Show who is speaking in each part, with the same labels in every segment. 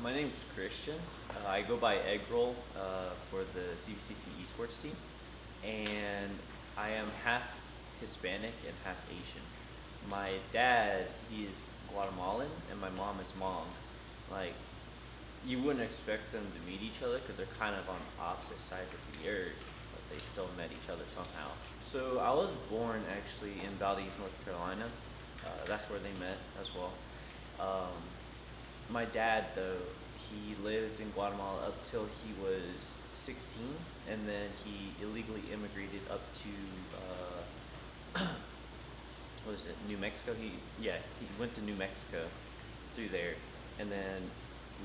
Speaker 1: My name's Christian. I go by Eggroll for the CVCC Esports team, and I am half Hispanic and half Asian. My dad, he's Guatemalan, and my mom is Hmong. Like, you wouldn't expect them to meet each other because they're kind of on opposite sides of the earth, but they still met each other somehow. So I was born actually in Valdez, North Carolina. That's where they met as well. Um, my dad, though, he lived in Guatemala up till he was 16, and then he illegally immigrated up to what is it, New Mexico? He went to New Mexico through there, and then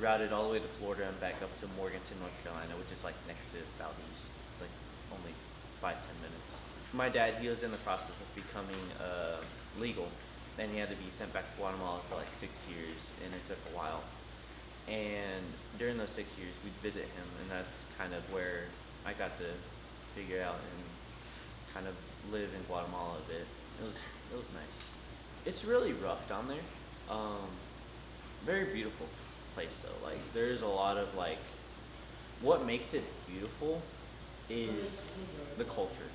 Speaker 1: routed all the way to Florida and back up to Morganton, North Carolina, which is like next to Valdez. It's like only 5-10 minutes. My dad, he was in the process of becoming legal, and he had to be sent back to Guatemala for like 6 years, and it took a while. And during those 6 years, we'd visit him, and that's kind of where I got to figure out and kind of live in Guatemala a bit. It was nice. It's really rough down there. Very beautiful place though. Like there's a lot of like, what makes it beautiful is the culture,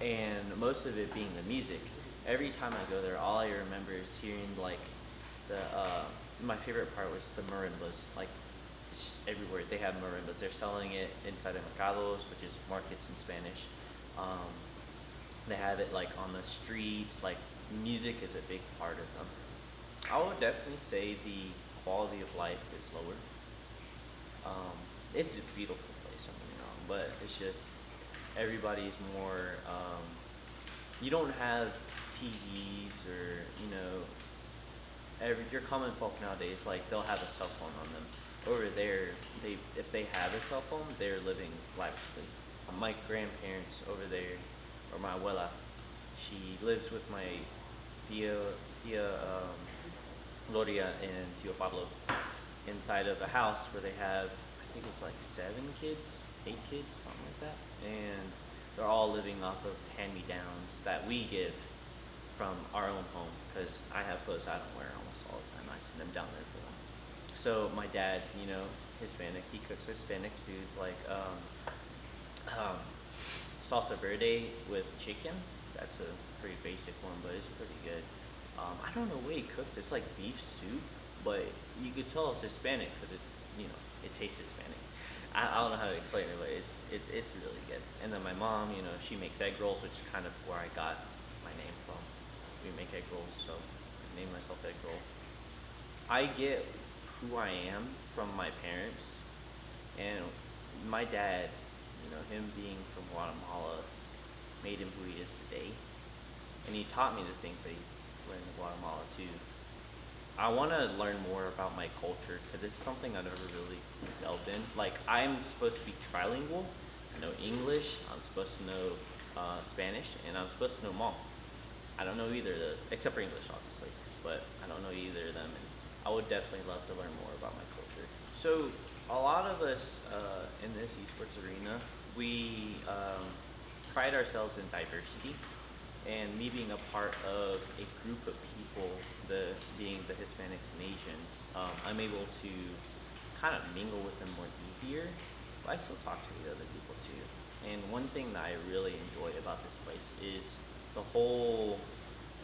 Speaker 1: and most of it being the music. Every time I go there, all I remember is hearing like the my favorite part was the marimbas. Like it's just everywhere. They have marimbas. They're selling it inside of mercados, which is markets in Spanish. They have it like on the streets. Like music is a big part of them. I would definitely say the quality of life is lower. It's a beautiful place, don't get me wrong, but it's just everybody's more. You don't have TVs or your common folk nowadays, like they'll have a cell phone on them. Over there, if they have a cell phone, they're living lavishly. My grandparents over there, or my abuela, she lives with my tia Gloria and Tio Pablo inside of a house where they have, I think it's like 7 kids, 8 kids, something like that. And they're all living off of hand-me-downs that we give from our own home, because I have clothes I don't wear almost all the time. I send them down there for them. So my dad, Hispanic, he cooks Hispanic foods like salsa verde with chicken. That's a pretty basic one, but it's pretty good. I don't know what he cooks. It's like beef soup, but you could tell it's Hispanic because it tastes Hispanic. I don't know how to explain it, but it's really good. And then my mom, she makes egg rolls, which is kind of where I got my name from. We make egg rolls, so I named myself Egg Roll. I get who I am from my parents, and my dad, him being from Guatemala, made him who he is today. And he taught me the things that he learned in Guatemala too. I want to learn more about my culture because it's something I've never really delved in. Like I'm supposed to be trilingual. I know English. I'm supposed to know Spanish, and I'm supposed to know Hmong. I don't know either of those, except for English, obviously. But I don't know either of them, and I would definitely love to learn more about my culture. So a lot of us in this esports arena, we pride ourselves in diversity, and me being a part of a group of people, being the Hispanics and Asians, I'm able to kind of mingle with them more easier, but I still talk to the other people too. And one thing that I really enjoy about this place is the whole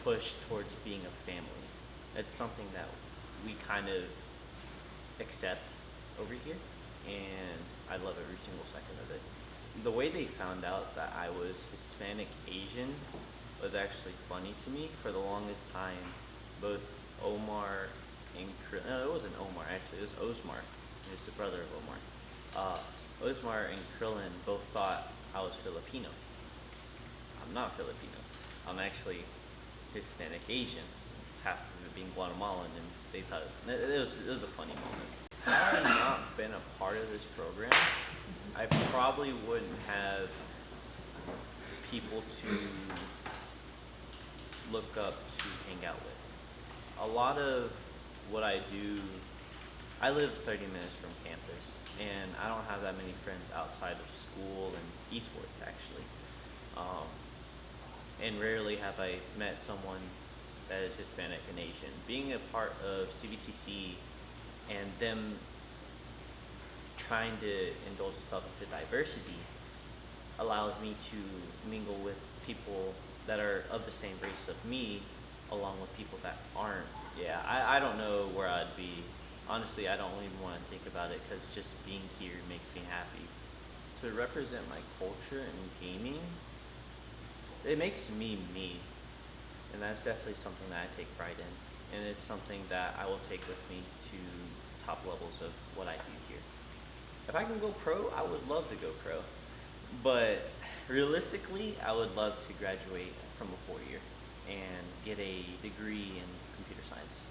Speaker 1: push towards being a family. It's something that we kind of accept over here, and I love every single second of it. The way they found out that I was Hispanic Asian was actually funny to me. For the longest time, both Omar and no, it wasn't Omar actually, it was Osmar. He's the brother of Omar. Osmar and Krillin both thought I was Filipino. I'm not Filipino. I'm actually Hispanic Asian, half of it being Guatemalan, and they thought it was a funny moment. Had I not been a part of this program, I probably wouldn't have people to look up to hang out with. A lot of what I do, I live 30 minutes from campus, and I don't have that many friends outside of school and esports actually. And rarely have I met someone that is Hispanic and Asian. Being a part of CVCC and them trying to indulge itself into diversity allows me to mingle with people that are of the same race of me, along with people that aren't. Yeah, I don't know where I'd be. Honestly, I don't even want to think about it because just being here makes me happy. To represent my culture in gaming, it makes me me. And that's definitely something that I take pride in. And it's something that I will take with me to top levels of what I do here. If I can go pro, I would love to go pro. But realistically, I would love to graduate from a 4-year and get a degree in computer science.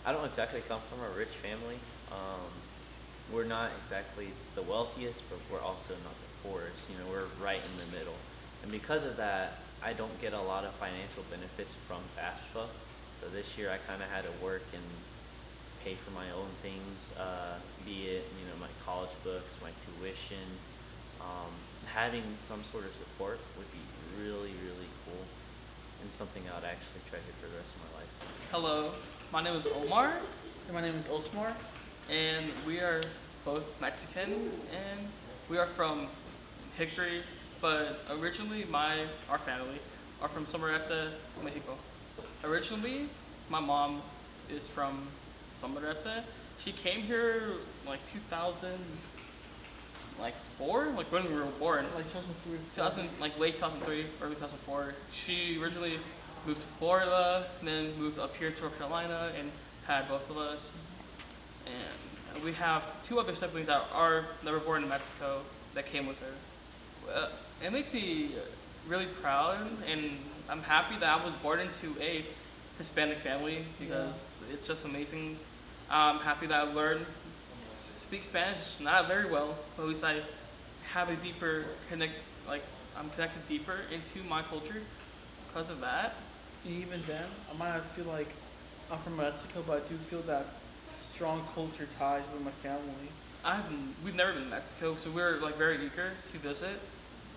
Speaker 1: I don't exactly come from a rich family. We're not exactly the wealthiest, but we're also not the poorest. You know, we're right in the middle. And because of that, I don't get a lot of financial benefits from FAFSA. So this year I kind of had to work and pay for my own things, be it, you know, my college books, my tuition. Having some sort of support would be really, really cool and something I would actually treasure for the rest of my life.
Speaker 2: Hello, my name is Omar. And my name is Osmar. And we are both Mexican, and we are from Hickory, but originally our family are from Somerete, Mexico. Originally, my mom is from Somerete. She came here like 2004, like when we were born.
Speaker 3: Like 2003.
Speaker 2: 2000, like late 2003, early 2004. She originally moved to Florida, and then moved up here to North Carolina, and had both of us. And we have 2 other siblings that were born in Mexico that came with her. It makes me really proud, and I'm happy that I was born into a Hispanic family because it's just amazing. I'm happy that I learned to speak Spanish, not very well, but at least I have a deeper I'm connected deeper into my culture because of that.
Speaker 3: Even then, I might not feel like I'm from Mexico, but I do feel that strong culture ties with my family.
Speaker 2: We've never been to Mexico, so we're like very eager to visit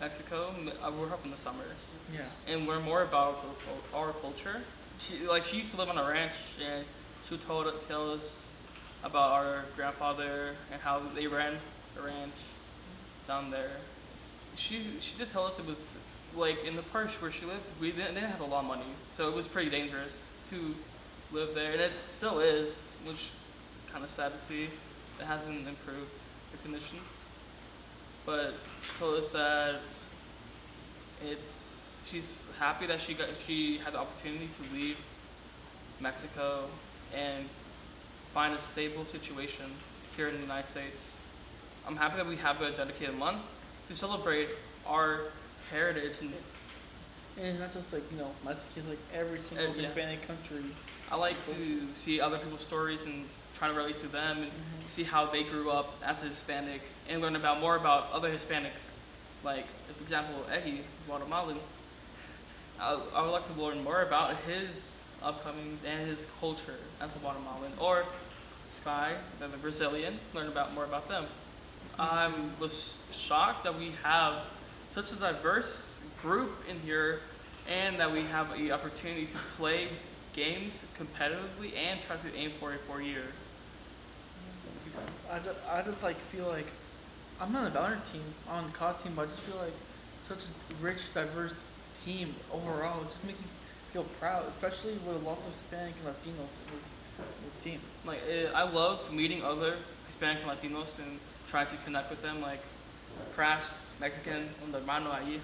Speaker 2: Mexico. We're up in the summer
Speaker 3: Yeah.
Speaker 2: and learn more about our culture. She used to live on a ranch, and she would tell us about our grandfather and how they ran the ranch down there. She did tell us it was like in the parts where she lived, they didn't have a lot of money, so it was pretty dangerous to live there, and it still is, which kind of sad to see. It hasn't improved the conditions, but she told us that she's happy that she had the opportunity to leave Mexico and find a stable situation here in the United States. I'm happy that we have a dedicated month to celebrate our heritage.
Speaker 3: And it's not just like, Mexicans, like every single Hispanic country.
Speaker 2: I like to see other people's stories and try to relate to them and see how they grew up as a Hispanic and learn more about other Hispanics. Like, for example, Egi is Guatemalan. I would like to learn more about his upcomings and his culture as a Guatemalan. Or Sky, the Brazilian, learn more about them. I was shocked that we have such a diverse group in here and that we have the opportunity to play games competitively and try to aim for a 4-year.
Speaker 3: I just feel like I'm not on the Valorant team, I'm on the COD team, but I just feel like such a rich, diverse team overall. It just makes me feel proud, especially with lots of Hispanic and Latinos in this team.
Speaker 2: I love meeting other Hispanics and Latinos and trying to connect with them, like Crash, Mexican, un hermano ahí.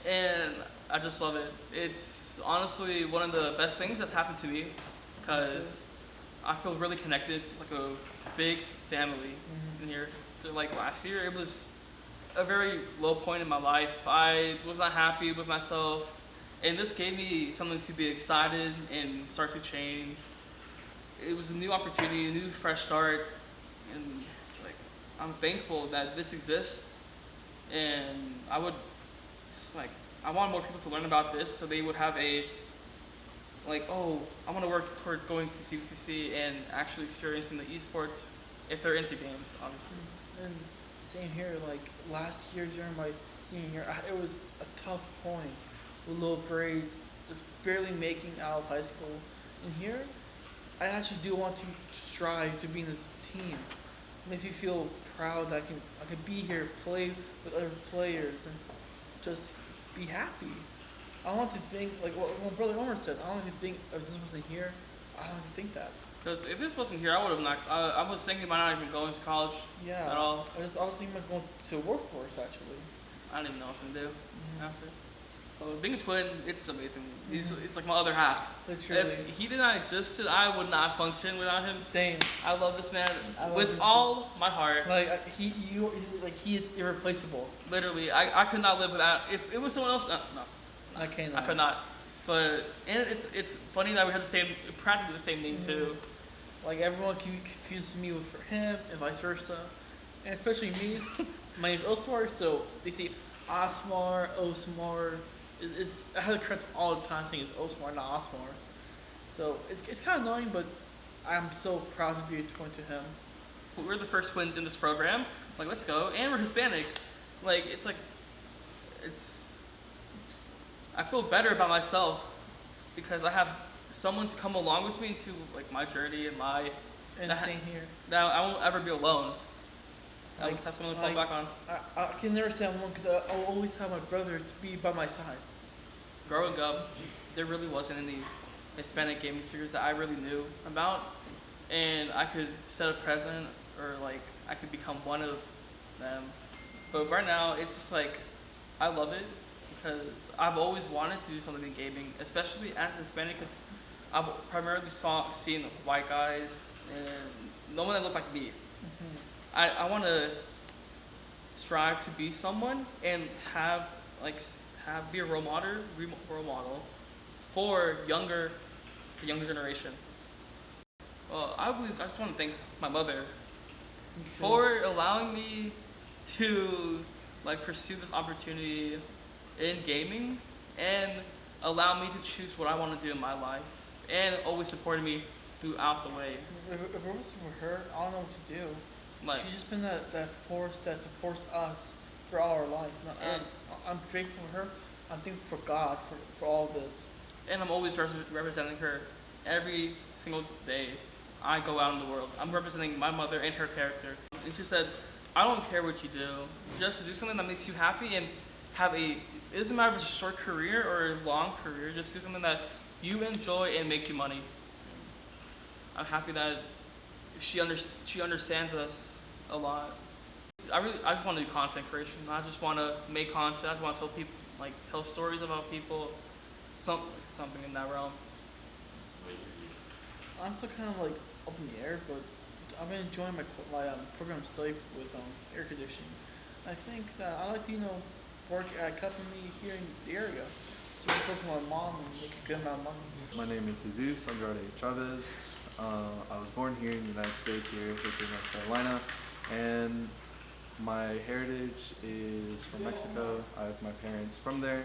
Speaker 2: And I just love it. It's honestly one of the best things that's happened to me because I feel really connected, like a big family in here. Like last year, it was a very low point in my life. I was not happy with myself, and this gave me something to be excited and start to change. It was a new opportunity, a new fresh start, and it's like I'm thankful that this exists, and I want more people to learn about this so they would have I want to work towards going to CVCC and actually experiencing the esports if they're into games, obviously.
Speaker 3: And same here, last year during my senior year, it was a tough point with low grades, just barely making out of high school. And here, I actually do want to strive to be in this team. It makes me feel proud that I can be here, play with other players, and just be happy. I don't want to think like what my brother Omar said. I don't want to think if this wasn't here. I don't want to think that.
Speaker 2: Because if this wasn't here, I would have not. I was thinking about not even going to college
Speaker 3: Yeah.
Speaker 2: at all.
Speaker 3: I was thinking about going to workforce actually.
Speaker 2: I didn't even know what to do
Speaker 3: Mhm.
Speaker 2: after. Being a twin, it's amazing. It's like my other half.
Speaker 3: Literally.
Speaker 2: If he did not exist, I would not function without him.
Speaker 3: Same.
Speaker 2: I love this man
Speaker 3: I love
Speaker 2: with
Speaker 3: him too.
Speaker 2: all my heart.
Speaker 3: Like he is irreplaceable.
Speaker 2: Literally, I could not live without. If it was someone else, no,
Speaker 3: I cannot.
Speaker 2: I could not. But and it's funny that we have practically the same name too.
Speaker 3: Like everyone confuses me with for him and vice versa, and especially me. My name's Osmar, so they say Osmar, Osmar. I have to correct all the time saying it's Osmar, not Osmar. So it's kind of annoying, but I'm so proud to be a twin to him.
Speaker 2: We're the first twins in this program. Like, let's go, and we're Hispanic. Like, it's. I feel better about myself because I have someone to come along with me to like my journey in life.
Speaker 3: And same here.
Speaker 2: That I won't ever be alone. I
Speaker 3: Like-
Speaker 2: always have someone to fall
Speaker 3: like-
Speaker 2: back on.
Speaker 3: I can never say I'm alone because I'll always have my brother to be by my side.
Speaker 2: Growing up, there really wasn't any Hispanic gaming figures that I really knew about, and I could set a precedent or like I could become one of them. But right now, it's just like I love it because I've always wanted to do something in gaming, especially as a Hispanic, because I've primarily seen white guys and no one that looked like me. I want to strive to be someone and be a role model for the younger generation. Well, I just want to thank my mother for allowing me to like pursue this opportunity in gaming and allow me to choose what I want to do in my life and always supporting me throughout the way.
Speaker 3: If it wasn't for her, I don't know what to do.
Speaker 2: Like,
Speaker 3: She's just been that force that supports us for all our lives. And I'm grateful for her. I'm thankful for God for all this.
Speaker 2: and I'm always representing her every single day I go out in the world. I'm representing my mother and her character. And she said, I don't care what you do, just do something that makes you happy and it doesn't matter if it's a short career or a long career, just do something that you enjoy and makes you money. I'm happy that she understands us a lot. I just want to do content creation. I just want to make content. I just want to tell stories about people, something in that realm.
Speaker 3: I'm still kind of like up in the air, but I've been enjoying my program study with air conditioning. I think that I like to work at a company here in the area, so I can work with my mom and make a good amount of money.
Speaker 4: My name is Jesus Andrade Chavez. I was born here in the United States, here in North Carolina, and my heritage is from Mexico. I have my parents from there.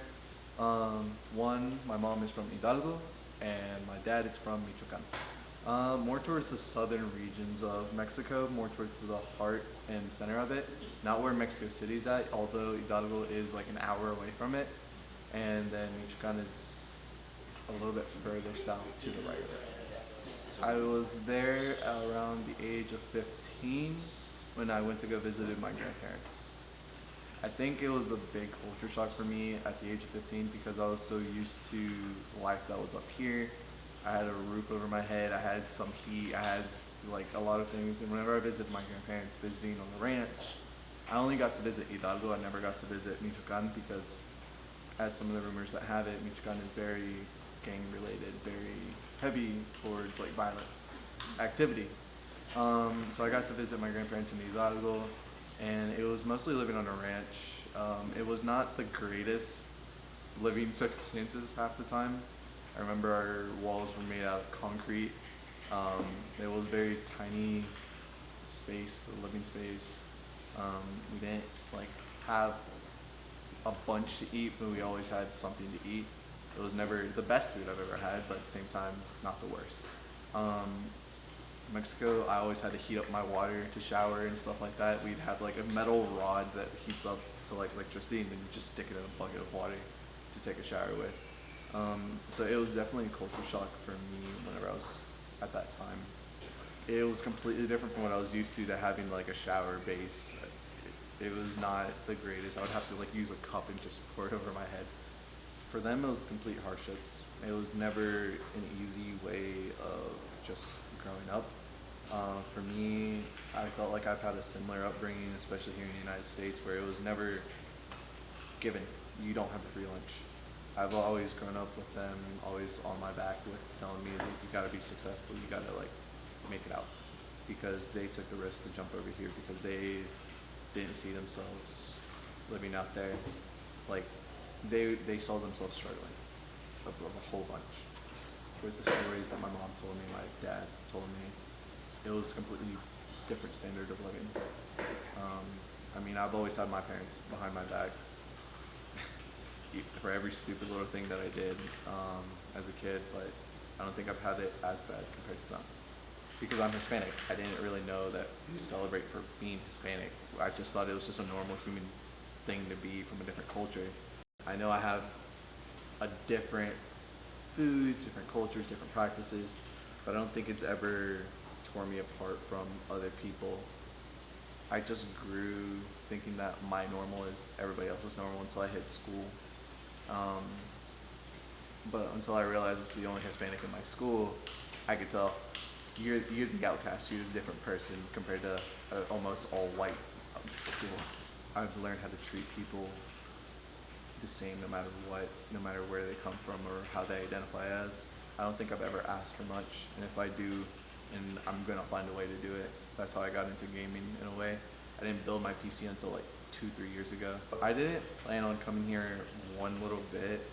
Speaker 4: My mom is from Hidalgo, and my dad is from Michoacan. More towards the southern regions of Mexico, more towards the heart and center of it. Not where Mexico City is at, although Hidalgo is like an hour away from it. And then Michoacan is a little bit further south to the right of it. I was there around the age of 15 when I went to go visit my grandparents. I think it was a big culture shock for me at the age of 15 because I was so used to life that was up here. I had a roof over my head, I had some heat, I had like a lot of things. And whenever I visited my grandparents visiting on the ranch, I only got to visit Hidalgo. I never got to visit Michoacan because, as some of the rumors that have it, Michoacan is very gang related, very heavy towards like violent activity. So I got to visit my grandparents in Hidalgo, and it was mostly living on a ranch. It was not the greatest living circumstances half the time. I remember our walls were made out of concrete. It was very tiny space, living space. We didn't have a bunch to eat, but we always had something to eat. It was never the best food I've ever had, but at the same time, not the worst. Mexico, I always had to heat up my water to shower and stuff like that. We'd have like a metal rod that heats up to like electricity, and then you just stick it in a bucket of water to take a shower with. So it was definitely a culture shock for me whenever I was at that time. It was completely different from what I was used to having like a shower base. It was not the greatest. I would have to like use a cup and just pour it over my head. For them, it was complete hardships. It was never an easy way of just growing up. For me, I felt like I've had a similar upbringing, especially here in the United States, where it was never given. You don't have a free lunch. I've always grown up with them, always on my back with telling me that you gotta be successful, you gotta like make it out. Because they took the risk to jump over here because they didn't see themselves living out there. Like they saw themselves struggling of a whole bunch. With the stories that my mom told me, my dad told me, it was a completely different standard of living. I mean, I've always had my parents behind my back for every stupid little thing that I did as a kid, but I don't think I've had it as bad compared to them. Because I'm Hispanic, I didn't really know that you celebrate for being Hispanic. I just thought it was just a normal human thing to be from a different culture. I know I have a different foods, different cultures, different practices, but I don't think it's ever tore me apart from other people. I just grew thinking that my normal is everybody else's normal until I hit school. But until I realized I was the only Hispanic in my school, I could tell you're the outcast, you're a different person compared to almost all white school. I've learned how to treat people the same no matter what, no matter where they come from or how they identify as. I don't think I've ever asked for much, and if I do, and I'm gonna find a way to do it. That's how I got into gaming in a way. I didn't build my PC until like 2-3 years ago. I didn't plan on coming here one little bit.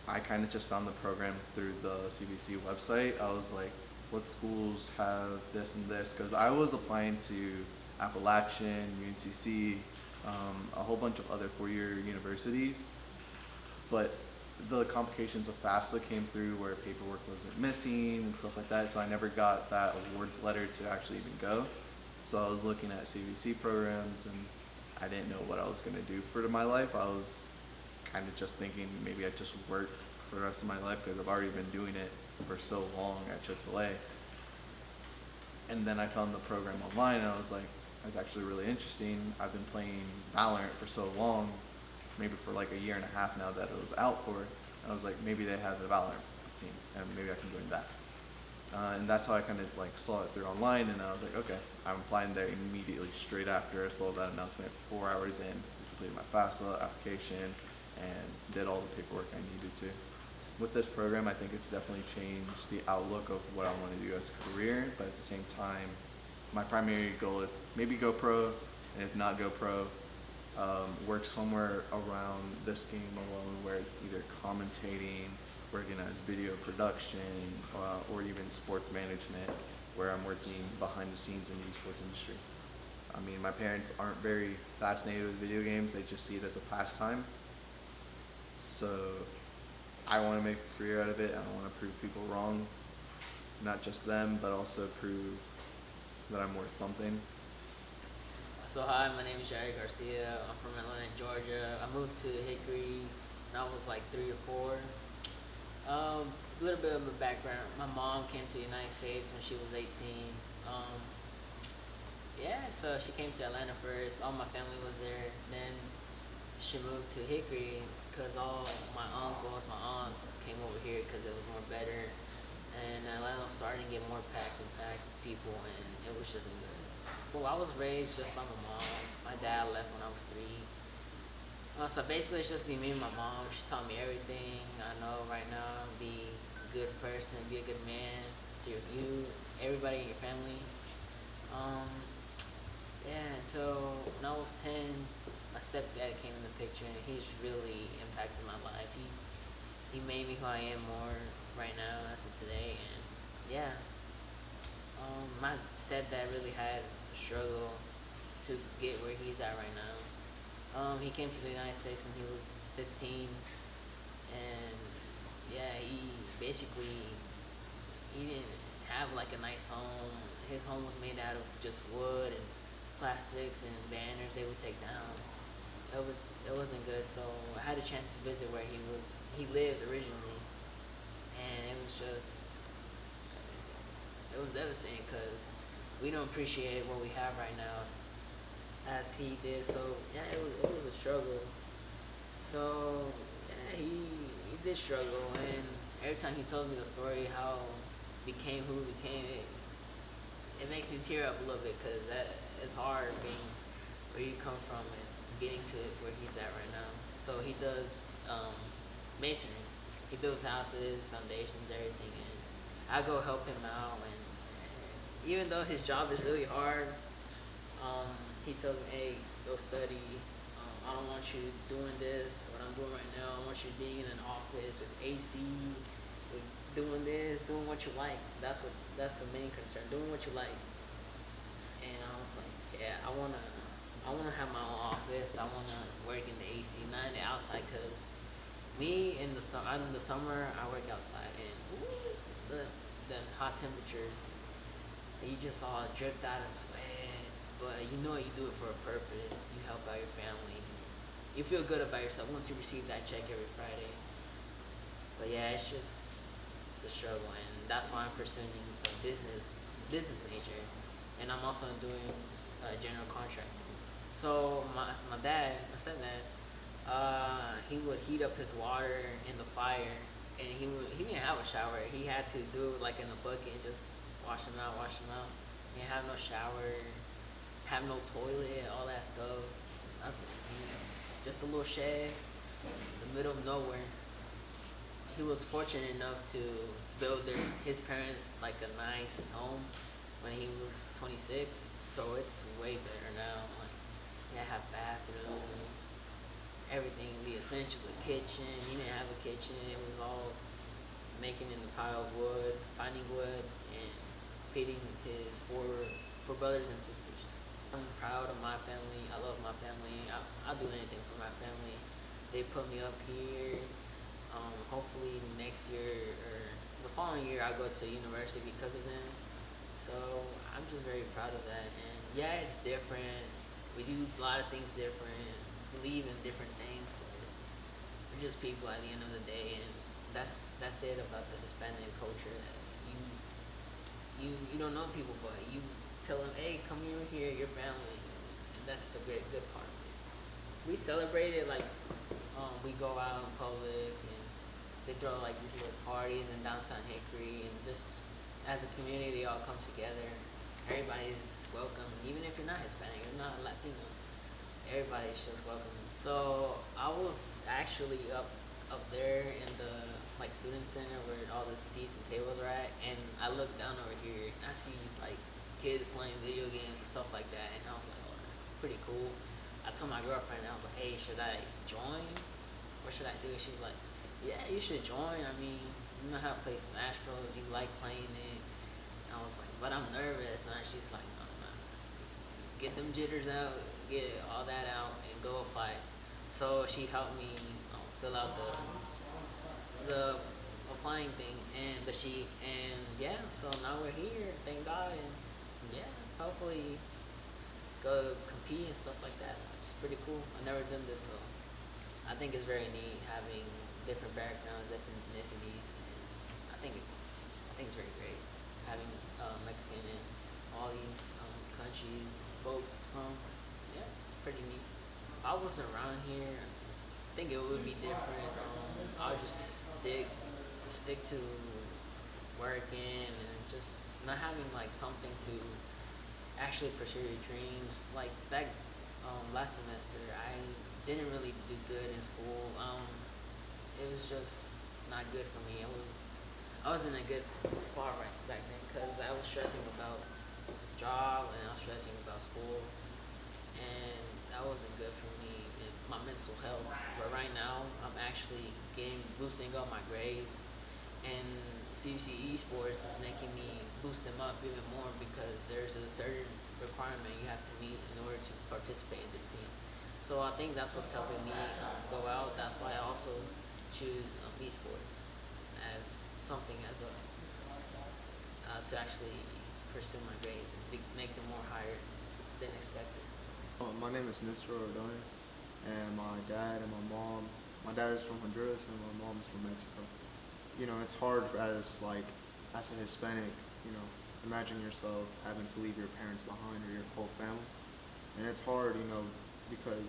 Speaker 4: I kind of just found the program through the CVCC website. I was like, what schools have this and this? Because I was applying to Appalachian, UNCC, a whole bunch of other four-year universities. But the complications of FAFSA came through where paperwork wasn't missing and stuff like that, so I never got that awards letter to actually even go. So I was looking at CVC programs and I didn't know what I was going to do for my life. I was kind of just thinking maybe I'd just work for the rest of my life because I've already been doing it for so long at Chick-fil-A. And then I found the program online and I was like, that's actually really interesting. I've been playing Valorant for so long, maybe for like a year and a half now that it was out for. And I was like, maybe they have a Valorant team and maybe I can join that. And that's how I kind of like saw it through online, and I was like, okay, I'm applying there immediately straight after I saw that announcement. 4 hours in, completed my FAFSA application and did all the paperwork I needed to. With this program, I think it's definitely changed the outlook of what I want to do as a career, but at the same time, my primary goal is maybe go pro, and if not go pro, work somewhere around this game alone where it's either commentating, working as video production, or even sports management, where I'm working behind the scenes in the esports industry. I mean, my parents aren't very fascinated with video games, they just see it as a pastime. So I want to make a career out of it, and I want to prove people wrong, not just them, but also prove that I'm worth something.
Speaker 5: So hi, my name is Jair Garcia. I'm from Atlanta, Georgia. I moved to Hickory when I was like 3 or 4. A little bit of a background. My mom came to the United States when she was 18. So she came to Atlanta first. All my family was there. Then she moved to Hickory because all my uncles, my aunts came over here because it was more better. And Atlanta was starting to get more packed people, and it was just good. Well, I was raised just by my mom. My dad left when I was 3. So basically it's just me and my mom. She taught me everything I know right now. Be a good person, be a good man to you, everybody in your family. So when I was 10, my stepdad came in the picture, and he's really impacted my life. He made me who I am more right now as of today, and my stepdad really had a struggle to get where he's at right now. He came to the United States when he was 15, and he didn't have like a nice home. His home was made out of just wood and plastics and banners they would take down. It wasn't good, so I had a chance to visit where he lived originally, and it was just it was devastating because we don't appreciate what we have right now as he did. So yeah, it was a struggle. So yeah, he did struggle, and every time he tells me the story how became who he became, it makes me tear up a little bit because that it's hard being where you come from and getting to where he's at right now. So he does masonry. He builds houses, foundations, everything, and I go help him out. And even though his job is really hard, he tells me, "Hey, go study. I don't want you doing this. What I'm doing right now. I want you being in an office with AC, with doing this, doing what you like. That's the main concern. Doing what you like." And I was like, "Yeah, I wanna have my own office. I wanna work in the AC, not in the outside, cause me in the summer I work outside, and the hot temperatures, you just all dripped out of sweat. But you know you do it for a purpose. You help out your family. You feel good about yourself once you receive that check every Friday. But yeah, it's a struggle, and that's why I'm pursuing a business major, and I'm also doing general contracting. So my stepdad, he would heat up his water in the fire, and he didn't have a shower. He had to do it like in a bucket and just wash them out. He didn't have no shower, have no toilet, all that stuff. Nothing. Just a little shed in the middle of nowhere. He was fortunate enough to build his parents like a nice home when he was 26. So it's way better now. Like, they have bathrooms, everything, the essentials, a kitchen. He didn't have a kitchen. It was all making in the pile of wood, finding wood, and feeding his four brothers and sisters. I'm proud of my family. I love my family. I'll do anything for my family. They put me up here. Hopefully next year or the following year I'll go to university because of them. So I'm just very proud of that. And yeah, it's different. We do a lot of things different. Believe in different things, but we're just people at the end of the day. And that's it about the Hispanic culture. That you don't know people, but you tell them, hey, come here, your family. And that's the good part. We celebrate it like we go out in public and they throw like these little parties in downtown Hickory, and just as a community, all comes together. Everybody's welcome, even if you're not Hispanic, you're not Latino. Everybody's just welcome. So I was actually up there in the like student center where all the seats and tables are at, and I look down over here and I see like kids playing video games and stuff like that, and I was like, oh, that's pretty cool. I told my girlfriend, I was like, hey, should I join? What should I do? She's like, yeah, you should join. I mean, you know how to play Smash Bros. You like playing it. And I was like, but I'm nervous. And she's like, no. Get them jitters out, get all that out, and go apply. So she helped me fill out the applying thing and the sheet. And yeah, so now we're here. Thank God. And yeah, hopefully go compete and stuff like that. It's pretty cool. I've never done this, so I think it's very neat having different backgrounds, different ethnicities, and I think it's very great having Mexican and all these country folks from. Yeah, it's pretty neat. If I wasn't around here, I think it would be different. I would just stick to working and just not having like something to actually pursue your dreams. Like that last semester, I didn't really do good in school. It was just not good for me. I was in a good spot right back then because I was stressing about job and I was stressing about school, and that wasn't good for me and my mental health. But right now, I'm actually boosting up my grades, and CVCC Esports is making me boost them up even more because there's a certain requirement you have to meet in order to participate in this team. So I think that's what's helping me go out. That's why I also choose esports as something as a to actually pursue my grades and make them more higher than expected.
Speaker 6: My name is Nisra Ordonez, and my dad and my dad is from Honduras and my mom's from Mexico. You know, it's hard as a Hispanic, you know, imagine yourself having to leave your parents behind or your whole family. And it's hard, you know, because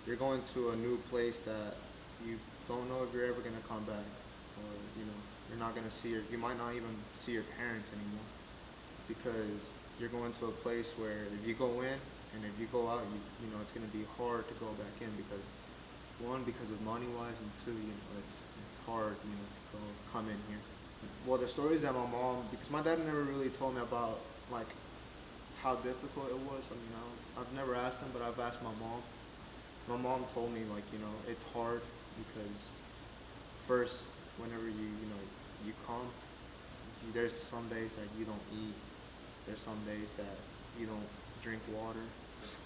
Speaker 6: you're going to a new place that you don't know if you're ever going to come back, or you know, you're not going to see you might not even see your parents anymore, because you're going to a place where if you go in and if you go out, you know, it's going to be hard to go back in, because one, because of money wise, and two, you know, it's hard, you know, to come in here. Well, the stories that my mom, because my dad never really told me about like how difficult it was. I mean, I've never asked him, but I've asked my mom. My mom told me, like, you know, it's hard because first, whenever you come, there's some days that you don't eat. There's some days that you don't drink water.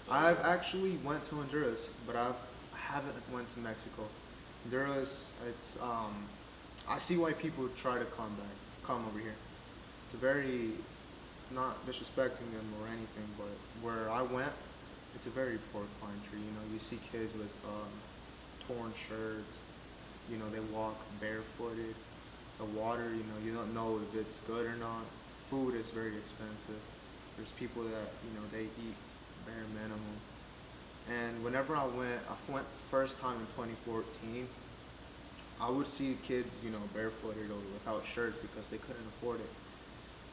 Speaker 6: I've actually went to Honduras, but I haven't went to Mexico. Honduras, it's I see why people try to come over here. It's a very, not disrespecting them or anything, but where I went, it's a very poor country. You know, you see kids with torn shirts. You know, they walk barefooted. The water, you know, you don't know if it's good or not. Food is very expensive. There's people that, you know, they eat bare minimum. And whenever I went first time in 2014, I would see kids, you know, barefooted or without shirts because they couldn't afford it.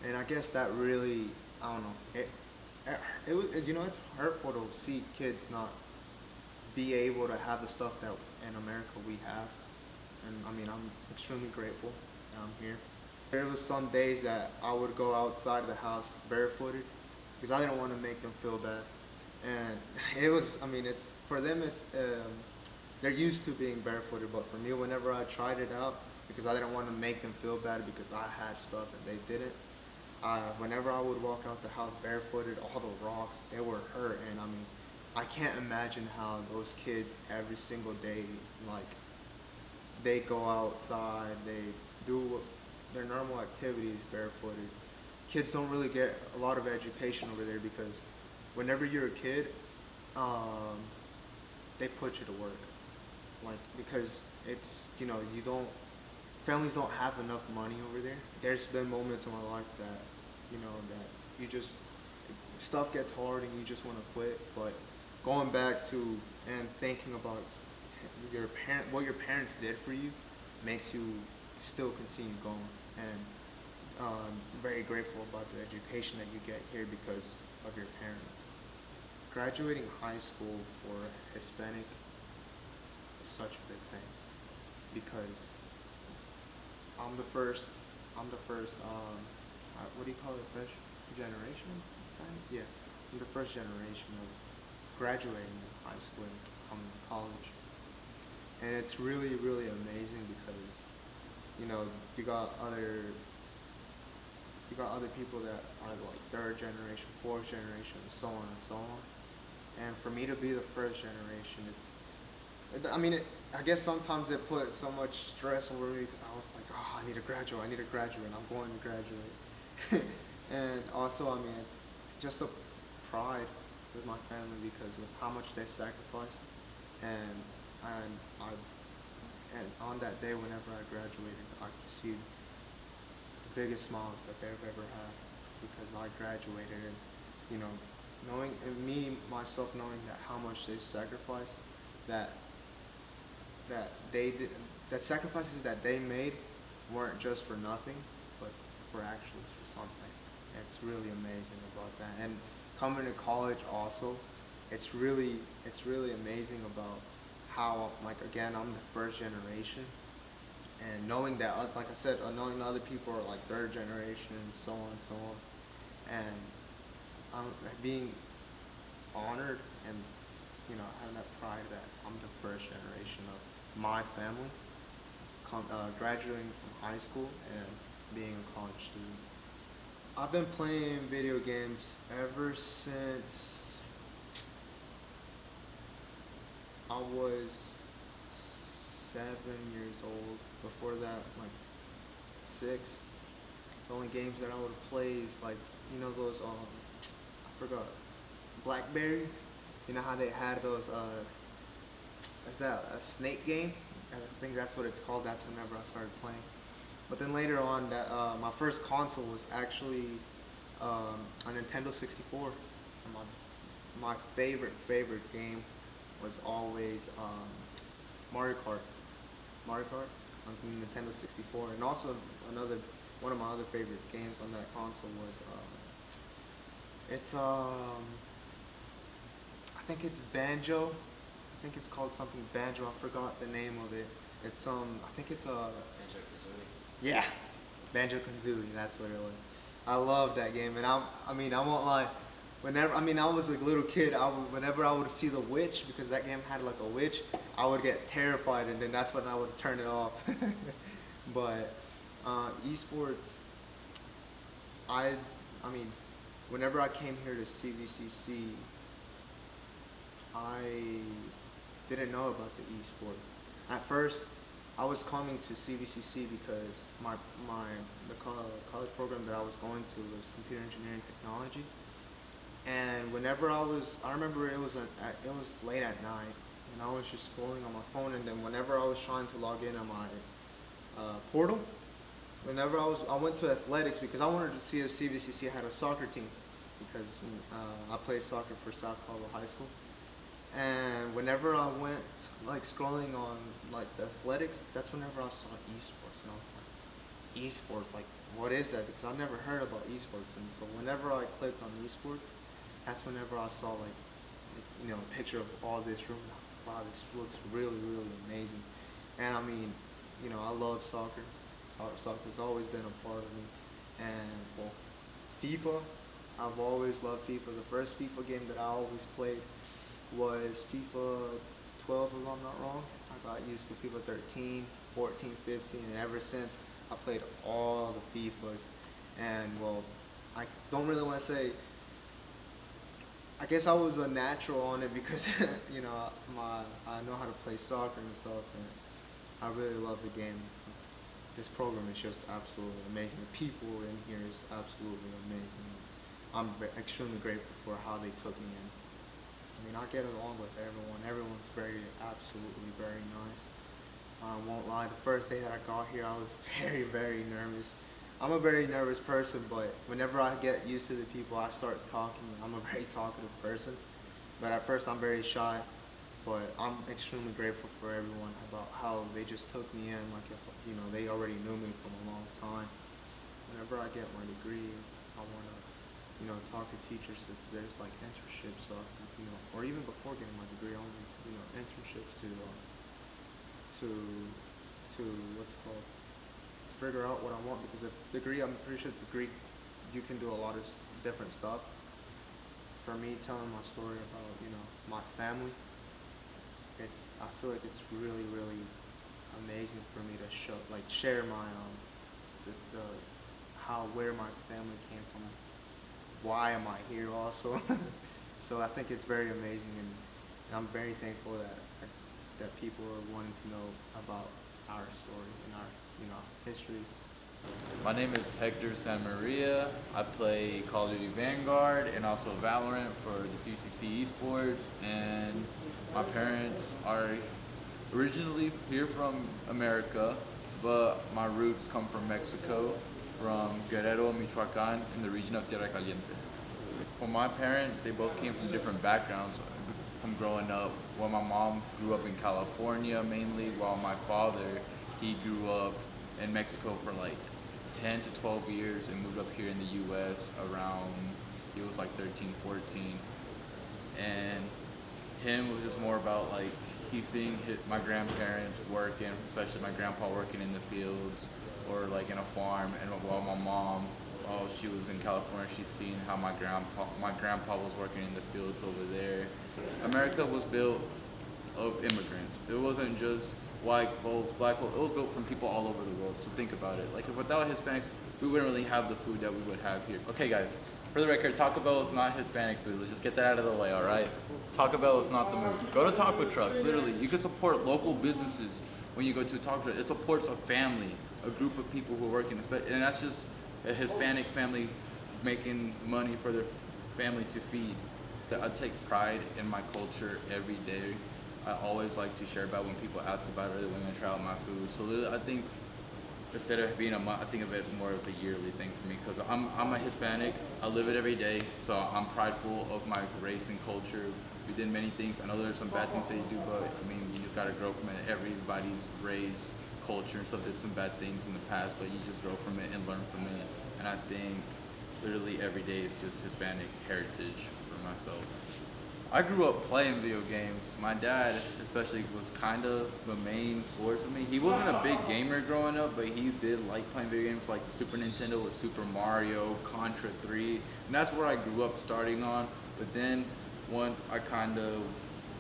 Speaker 6: And I guess that really, I don't know, it was, you know, it's hurtful to see kids not be able to have the stuff that in America we have. And I mean, I'm extremely grateful that I'm here. There was some days that I would go outside of the house barefooted because I didn't want to make them feel bad. And it was, I mean, it's, for them, it's, they're used to being barefooted, but for me, whenever I tried it out, because I didn't want to make them feel bad because I had stuff and they didn't, whenever I would walk out the house barefooted, all the rocks, they were hurt. And I mean, I can't imagine how those kids every single day, like, they go outside, they do their normal activities barefooted. Kids don't really get a lot of education over there because whenever you're a kid, they put you to work. Like, because it's, you know, families don't have enough money over there. There's been moments in my life that, you know, that you just, stuff gets hard and you just want to quit. But going back to and thinking about what your parents did for you makes you still continue going. And I'm very grateful about the education that you get here because of your parents. Graduating high school for Hispanic is such a big thing because I'm the first, what do you call it, first generation? Yeah, I'm the first generation of graduating high school and coming to college. And it's really, really amazing because, you know, you got other people that are like third generation, fourth generation, and so on and so on. And for me to be the first generation, I guess sometimes it put so much stress over me because I was like, oh, I need to graduate, and I'm going to graduate. And also, I mean, just a pride with my family because of how much they sacrificed. And on that day, whenever I graduated, I could see the biggest smiles that they've ever had because I graduated, and you know, knowing that how much they sacrificed, that they did, that sacrifices that they made weren't just for nothing, but for actually for something. It's really amazing about that. And coming to college also, it's really amazing about how, like, again, I'm the first generation, and knowing that, like I said, knowing other people are like third generation and so on and so on, and I'm being honored and, you know, having that pride that I'm the first generation of my family graduating from high school and being a college student. I've been playing video games ever since I was 7 years old. Before that, like 6. The only games that I would play is like, you know, those I forgot, Blackberries. You know how they had those is that a snake game? I think that's what it's called. That's whenever I started playing. But then later on, that my first console was actually a Nintendo 64. And my favorite game was always Mario Kart. Mario Kart on the Nintendo 64, and also one of my other favorite games on that console was I think it's Banjo. I think it's called something Banjo. I forgot the name of it. It's I think it's yeah, Banjo Kazooie. That's what it was. I love that game, and I mean, I won't lie. I was a little kid. Whenever I would see the witch, because that game had like a witch, I would get terrified, and then that's when I would turn it off. But esports, I mean, whenever I came here to CVCC, I didn't know about the esports. At first, I was coming to CVCC because the college program that I was going to was computer engineering technology. And whenever I remember it was late at night, and I was just scrolling on my phone. And then whenever I was trying to log in on my portal, I went to athletics because I wanted to see if CVCC had a soccer team, because I played soccer for South Colorado High School. And whenever I went like scrolling on like the athletics, that's whenever I saw esports, and I was like, esports, like what is that? Because I never heard about esports. And so whenever I clicked on esports, that's whenever I saw like a picture of all this room, and I was like, wow, this looks really, really amazing. And I mean, I love soccer. Soccer's always been a part of me. And well, FIFA, I've always loved FIFA. The first FIFA game that I always played was FIFA 12, if I'm not wrong. I got used to FIFA 13, 14, 15, and ever since I played all the FIFAs. And well, I don't really want to say, I guess I was a natural on it because I know how to play soccer and stuff, and I really love the game and stuff. This program is just absolutely amazing. The people in here is absolutely amazing. I'm extremely grateful for how they took me in. I mean, I get along with everyone. Everyone's absolutely very nice. I won't lie, the first day that I got here, I was very, very nervous. I'm a very nervous person, but whenever I get used to the people, I start talking. I'm a very talkative person, but at first I'm very shy. But I'm extremely grateful for everyone about how they just took me in, like if they already knew me from a long time. Whenever I get my degree, I want to talk to teachers if there's like internships, or even before getting my degree, I want internships to what's it called, figure out what I want, because I'm pretty sure the degree, you can do a lot of different stuff. For me, telling my story about my family, I feel like it's really, really amazing for me to share my where my family came from, why am I here also. So I think it's very amazing, and I'm very thankful that people are wanting to know about our story and our history.
Speaker 7: My name is Hector San Maria. I play Call of Duty Vanguard and also Valorant for the CVCC Esports, and my parents are originally here from America, but my roots come from Mexico, from Guerrero, Michoacan, in the region of Tierra Caliente. For my parents, they both came from different backgrounds from growing up. Well, my mom grew up in California mainly, while my father, he grew up in Mexico for like 10 to 12 years and moved up here in the US around, he was like 13, 14. And him was just more about like, he's seeing my grandparents working, especially my grandpa working in the fields or like in a farm. And while my mom, while she was in California, she's seen how my grandpa was working in the fields over there. America was built of immigrants. It wasn't just white folks, black folks. It was built from people all over the world. So think about it. Like if without Hispanics, we wouldn't really have the food that we would have here. Okay guys, for the record, Taco Bell is not Hispanic food. Let's just get that out of the way, all right? Taco Bell is not the move. Go to taco trucks, literally. You can support local businesses when you go to a taco truck. It supports a family, a group of people who are working, and that's just a Hispanic family making money for their family to feed. I take pride in my culture every day. I always like to share about when people ask about it, when I try out my food. So I think instead of being a month, I think of it more as a yearly thing for me because I'm a Hispanic. I live it every day, so I'm prideful of my race and culture. We did many things. I know there's some bad things that you do, but I mean, you just gotta grow from it. Everybody's race, culture, and stuff did some bad things in the past, but you just grow from it and learn from it. And I think literally every day is just Hispanic heritage for myself. I grew up playing video games. My dad, especially, was kind of the main source of me. He wasn't a big gamer growing up, but he did like playing video games like Super Nintendo with Super Mario, Contra 3, and that's where I grew up starting on. But then once I kind of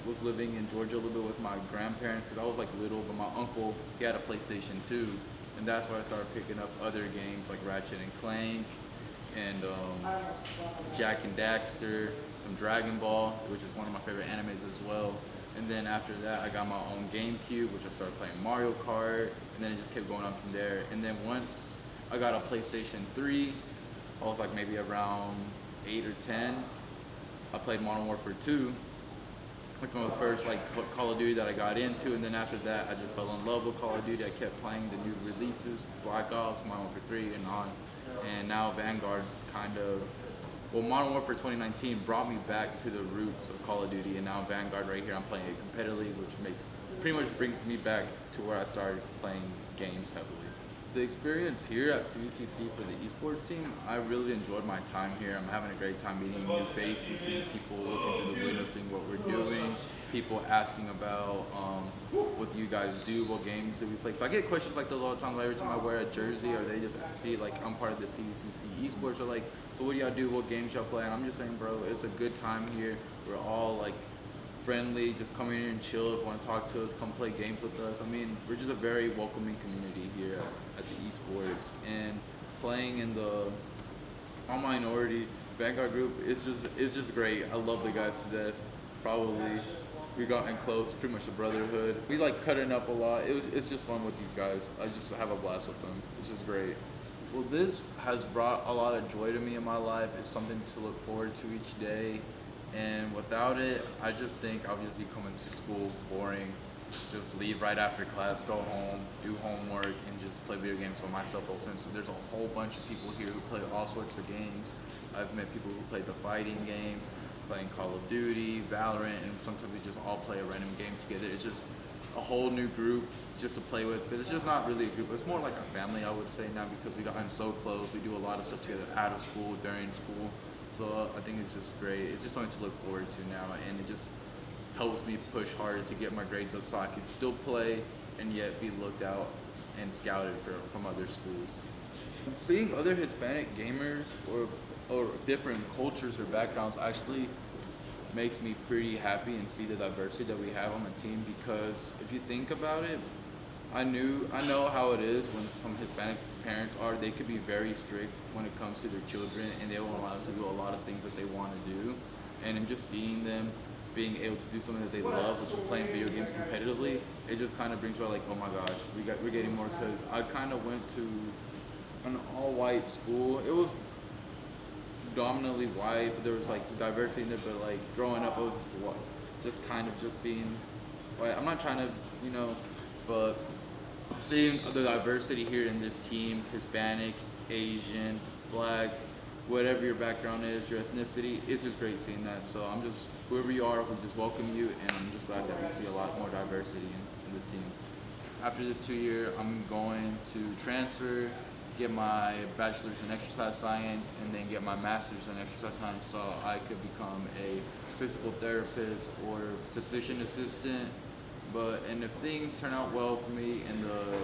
Speaker 7: was living in Georgia a little bit with my grandparents, because I was like little, but my uncle, he had a PlayStation 2, and that's where I started picking up other games like Ratchet and Clank, and Jack and Daxter, some Dragon Ball, which is one of my favorite animes as well. And then after that, I got my own GameCube, which I started playing Mario Kart, and then it just kept going on from there. And then once I got a PlayStation 3, I was like maybe around 8 or 10. I played Modern Warfare 2, which was the first like Call of Duty that I got into. And then after that, I just fell in love with Call of Duty. I kept playing the new releases, Black Ops, Modern Warfare 3, and on. And now Vanguard Modern Warfare 2019 brought me back to the roots of Call of Duty, and now Vanguard right here, I'm playing it competitively, which pretty much brings me back to where I started playing games heavily. The experience here at CVCC for the esports team, I really enjoyed my time here. I'm having a great time meeting new faces, seeing people looking through the window, seeing what we're doing, people asking about what do you guys do, what games do we play. So I get questions like those all the time, like every time I wear a jersey, or they just see like I'm part of the CVCC esports, or like, so what do y'all do, what games y'all play? And I'm just saying, bro, it's a good time here. We're all like friendly, just come in here and chill. If you want to talk to us, come play games with us. I mean, we're just a very welcoming community here at the esports, and playing in the all minority Vanguard group, it's just great. I love the guys to death. Probably we gotten close, pretty much a brotherhood. We like cutting up a lot. It's just fun with these guys. I just have a blast with them. It's just great. Well, this has brought a lot of joy to me in my life. It's something to look forward to each day. And without it, I just think I'll just be coming to school boring, just leave right after class, go home, do homework, and just play video games for myself. Since there's a whole bunch of people here who play all sorts of games. I've met people who play the fighting games, playing Call of Duty, Valorant, and sometimes we just all play a random game together. It's just a whole new group just to play with, but it's just not really a group. It's more like a family, I would say now, because we gotten so close. We do a lot of stuff together out of school, during school. So I think it's just great. It's just something to look forward to now, and it just helps me push harder to get my grades up so I can still play and yet be looked out and scouted from other schools. Seeing other Hispanic gamers or different cultures or backgrounds actually makes me pretty happy, and see the diversity that we have on the team, because if you think about it, I know how it is when some Hispanic parents are. They could be very strict when it comes to their children, and they won't allow them to do a lot of things that they want to do. And I'm just seeing them being able to do something that they love, which is playing video games competitively, it just kind of brings me like, oh my gosh, we're getting more. Because I kind of went to an all-white school. It was dominantly white, but there was like diversity in it. But like growing up, I was just kind of just seeing. I'm not trying to, but seeing the diversity here in this team, Hispanic, Asian, Black, whatever your background is, your ethnicity, it's just great seeing that. So I'm just, whoever you are, we just welcome you, and I'm just glad that we see a lot more diversity in this team. After this 2-year, I'm going to transfer, get my bachelor's in exercise science, and then get my master's in exercise science, so I could become a physical therapist or physician assistant. And if things turn out well for me in the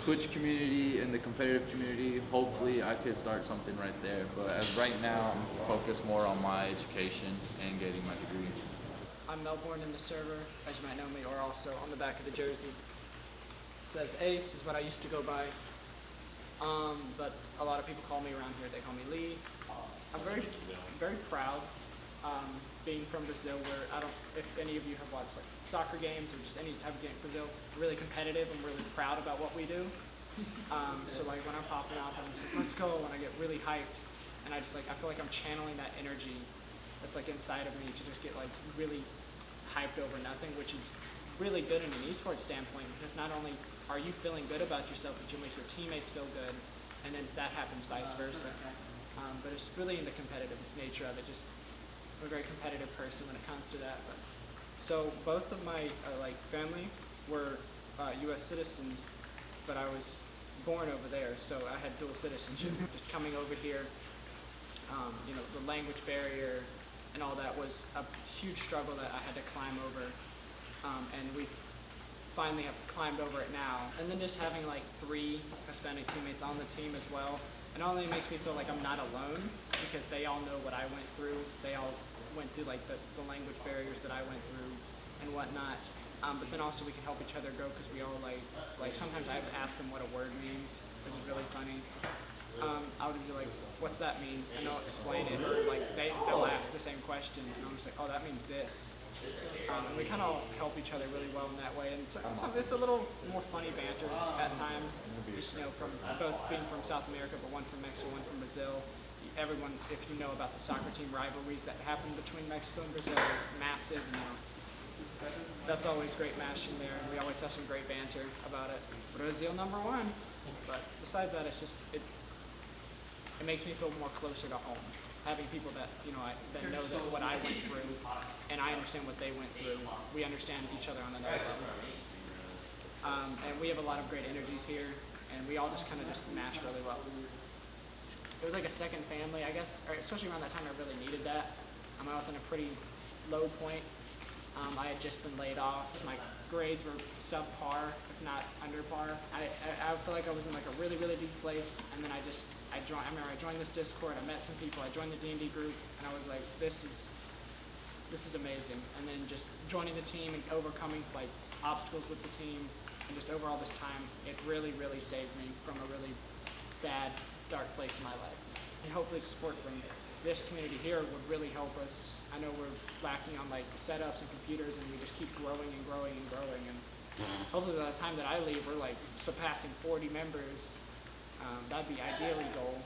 Speaker 7: Twitch community and the competitive community, hopefully I could start something right there. But as right now, I'm focused more on my education and getting my degree.
Speaker 8: I'm Melbourne in the server, as you might know me, or also on the back of the jersey. It says Ace is what I used to go by, but a lot of people call me around here. They call me Lee. I'm very proud. Being from Brazil, where if any of you have watched like soccer games or just any type of game in Brazil, we're really competitive and really proud about what we do. So like when I'm popping off, I'm just like, let's go, and I get really hyped, and I feel like I'm channeling that energy that's like inside of me to just get like really hyped over nothing, which is really good in an esports standpoint because not only are you feeling good about yourself, but you make your teammates feel good, and then that happens vice versa. But it's really in the competitive nature of it. Just I'm a very competitive person when it comes to that. But so both of my like family were U.S. citizens, but I was born over there, so I had dual citizenship. Just coming over here, you know, the language barrier and all that was a huge struggle that I had to climb over, and we finally have climbed over it now. And then just having like 3 Hispanic teammates on the team as well, it not only makes me feel like I'm not alone because they all know what I went through. They all went through like the language barriers that I went through and whatnot. But then also we can help each other grow because we all like sometimes I have to ask them what a word means, which is really funny. I would be like, what's that mean? And they'll explain it, or like they'll ask the same question, and I'm just like, oh, that means this. And we kind of help each other really well in that way, and so it's a little more funny banter at times. Just, you know, from both being from South America, but one from Mexico, one from Brazil. Everyone, if you know about the soccer team rivalries that happen between Mexico and Brazil, are massive. You know, that's always great mashing there, and we always have some great banter about it. Brazil #1. But besides that, it's just it makes me feel more closer to home. Having people that, you know, that know that what I went through, and I understand what they went through. We understand each other on another level. And we have a lot of great energies here, and we all just kind of just mash really well. It was like a second family, I guess, or especially around that time I really needed that. I was in a pretty low point. I had just been laid off. So my grades were subpar, if not under par. I feel like I was in like a really, really deep place, and then I remember I joined this Discord, I met some people, I joined the D&D group, and I was like, this is amazing. And then just joining the team and overcoming like obstacles with the team, and just overall this time, it really, really saved me from a really bad, dark place in my life. And hopefully support from this community here would really help us. I know we're lacking on like setups and computers, and we just keep growing and growing and growing. And hopefully by the time that I leave, we're like surpassing 40 members. That'd be ideally goal.